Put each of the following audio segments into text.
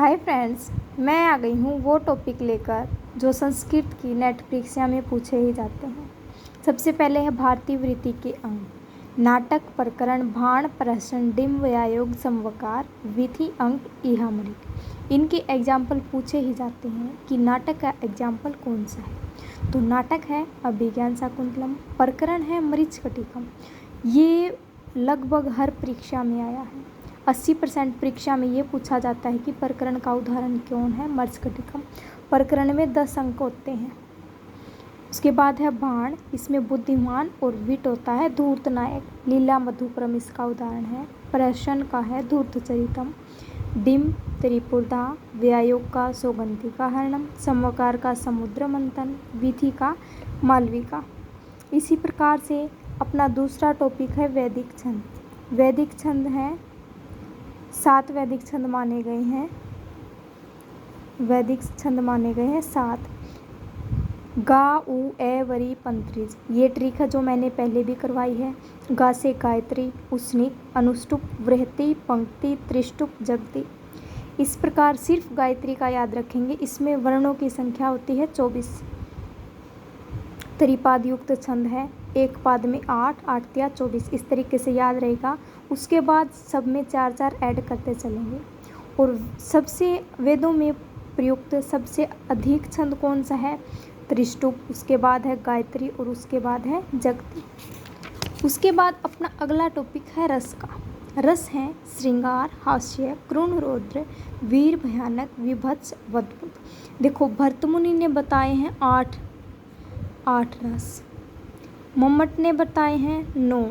Hi friends, मैं आ गई हूँ वो टॉपिक लेकर जो संस्कृत की नेट परीक्षा में पूछे ही जाते हैं। सबसे पहले है भारतीय वृत्ति के अंग, नाटक, प्रकरण, भाण, प्रश्न, डिम, व्यायोग, समवकार, विधि, अंक, ईहामृत। इनके एग्जाम्पल पूछे ही जाते हैं कि नाटक का एग्जाम्पल कौन सा है। तो नाटक है अभिज्ञान शाकुंतलम, प्रकरण है मरीचकटिकम। ये लगभग हर परीक्षा में आया है। 80% परीक्षा में ये पूछा जाता है कि प्रकरण का उदाहरण कौन है, मरीचकटिकम। प्रकरण में 10 अंक होते हैं। उसके बाद है बाण, इसमें बुद्धिमान और विट होता है। धूर्त नायक, लीला मधुक्रम इसका उदाहरण है। प्रश्न का है धूर्तचरितम। डिम, त्रिपुरदा, व्यायोग का सौगंधिका हरणम, समवकार का समुद्र मंथन, विधि का मालविका। इसी प्रकार से अपना दूसरा टॉपिक है वैदिक छंद। वैदिक छंद है 7 वैदिक छंद माने गए हैं। वैदिक छंद माने गए हैं 7। गा, उ, ए, वरी, पंत्रिज। ये ट्रिक है जो मैंने पहले भी करवाई है। गा से गायत्री, उसनिक, अनुष्टुप, वृहति, पंक्ति, त्रिष्टुप, जगति। इस प्रकार सिर्फ गायत्री का याद रखेंगे। इसमें वर्णों की संख्या होती है 24। त्रिपाद युक्त छंद है, एक पाद में 8, 8 तिया 24। इस तरीके से याद रहेगा। उसके बाद सब में 4-4 ऐड करते चलेंगे। और सबसे वेदों में प्रयुक्त सबसे अधिक छंद कौन सा है? त्रिष्टुप। उसके बाद है गायत्री और उसके बाद है जगति। उसके बाद अपना अगला टॉपिक है रस का। रस है श्रृंगार, हास्य, क्रूर, रौद्र, वीर, भयानक, विभत्स, अद्भुत। देखो भर्तमुनि ने बताए हैं 8 रस। मम्मट ने बताए हैं 9।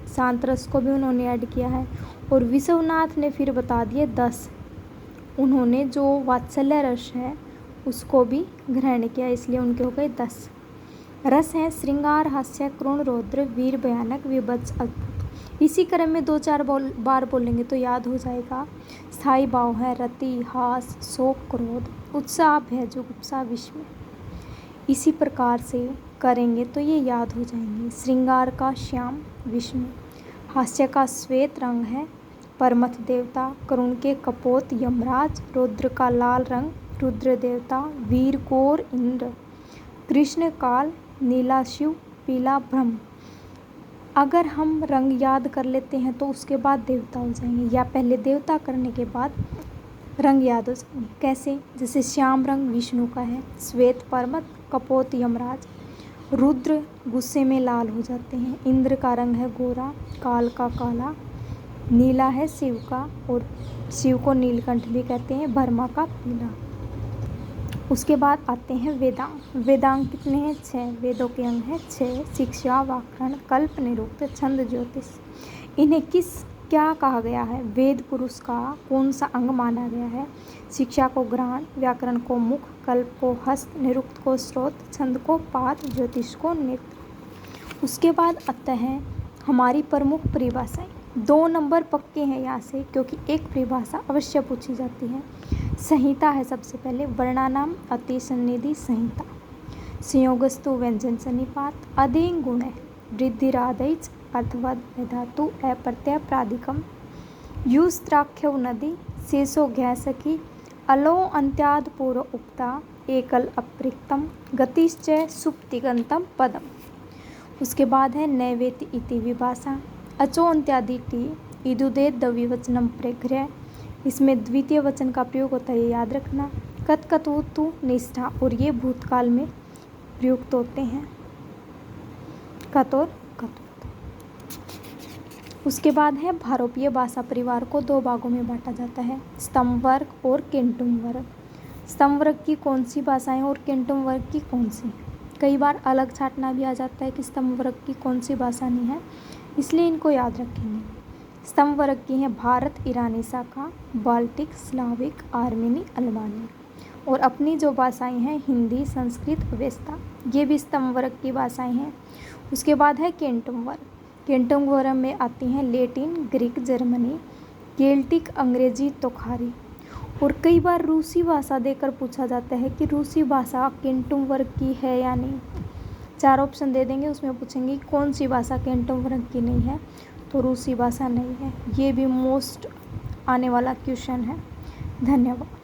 शांत रस को भी उन्होंने ऐड किया है। और विश्वनाथ ने फिर बता दिए 10। उन्होंने जो वात्सल्य रस है उसको भी ग्रहण किया, इसलिए उनके हो गए 10 रस हैं। श्रृंगार, हास्य, क्रूर, रौद्र, वीर, भयानक, विभत्स, अद्भुत। इसी क्रम में 2-4 बार बोलेंगे तो याद हो जाएगा। स्थायी भाव है रति, हास, शोक, क्रोध, उत्साह, भय, जुगुप्सा, विस्मय। इसी प्रकार से करेंगे तो ये याद हो जाएंगे। श्रृंगार का श्याम, विष्णु। हास्य का श्वेत रंग है परमथ देवता। करुण के कपोत, यमराज। रौद्र का लाल रंग, रुद्र देवता। वीर गौर, इंद्र। कृष्ण काल, नीला शिव, पीला ब्रह्म। अगर हम रंग याद कर लेते हैं तो उसके बाद देवता हो जाएंगे, या पहले देवता करने के बाद रंग याद हो जाएंगे। कैसे? जैसे श्याम रंग विष्णु का है, श्वेत परमथ, कपोत यमराज, रुद्र गुस्से में लाल हो जाते हैं, इंद्र का रंग है गोरा, काल का काला, नीला है शिव का और शिव को नीलकंठ भी कहते हैं, ब्रह्मा का पीला। उसके बाद आते हैं वेदांग। वेदांग कितने हैं? 6। वेदों के अंग हैं 6। शिक्षा, व्याकरण, कल्प, निरुक्त, छंद, ज्योतिष। इन्हें क्या कहा गया है? वेद पुरुष का कौन सा अंग माना गया है? शिक्षा को घ्राण, व्याकरण को मुख, कल्प को हस्त, निरुक्त को स्रोत, छंद को पाद, ज्योतिष को नेत्र। उसके बाद आता है हमारी प्रमुख परिभाषाएं। 2 नंबर पक्के हैं यहाँ से, क्योंकि एक परिभाषा अवश्य पूछी जाती है। संहिता है सबसे पहले, वर्णानाम अति सन्निधि संहिता। संयोगस्तु व्यंजन सन्निपात। अधीन गुण है वृद्धिरादैच अर्थवद धातु अप्रत्यय प्राधिकम। यूस्त्राख्यो नदी शेषो घ्या सखी। अलो अंत्याद पूर्व उक्ता एकल अपृक्तम। गतिश्च सुप्तिगंतम पदम। उसके बाद है नैवेति इति विभाषा। अचो अंत्यादि टी इदुदेत द्विवचनम प्रगृह्य। इसमें द्वितीय वचन का प्रयोग होता है, ये याद रखना। कत कतुतु निष्ठा, और ये भूतकाल में प्रयुक्त होते हैं, कत और कतुत। उसके बाद है भारोपीय भाषा परिवार को 2 भागों में बांटा जाता है, स्तंभ वर्ग और केंटुम वर्ग। स्तंभ वर्ग की कौन सी भाषाएं और केंटुम वर्ग की कौन सी? कई बार अलग छाटना भी आ जाता है कि स्तंभ वर्ग की कौन सी भाषा नहीं है, इसलिए इनको याद रखेंगे। स्तंभ वर्ग की हैं भारत ईरानी शाखा, बाल्टिक, स्लाविक, आर्मेनी, अल्बानी। और अपनी जो भाषाएं हैं हिंदी, संस्कृत, अवेस्ता, ये भी स्तंभ वर्ग की भाषाएं हैं। उसके बाद है केंटुम वर्ग। केंटुम वर्ग में आती हैं लेटिन, ग्रीक, जर्मनी, केल्टिक, अंग्रेजी, तोखारी। और कई बार रूसी भाषा देकर पूछा जाता है कि रूसी भाषा केंटुम वर्ग की है या नहीं। 4 ऑप्शन दे देंगे, उसमें पूछेंगे कौन सी भाषा केंटुम वर्ग की नहीं है, तो रूसी भाषा नहीं है। ये भी मोस्ट आने वाला क्वेश्चन है। धन्यवाद।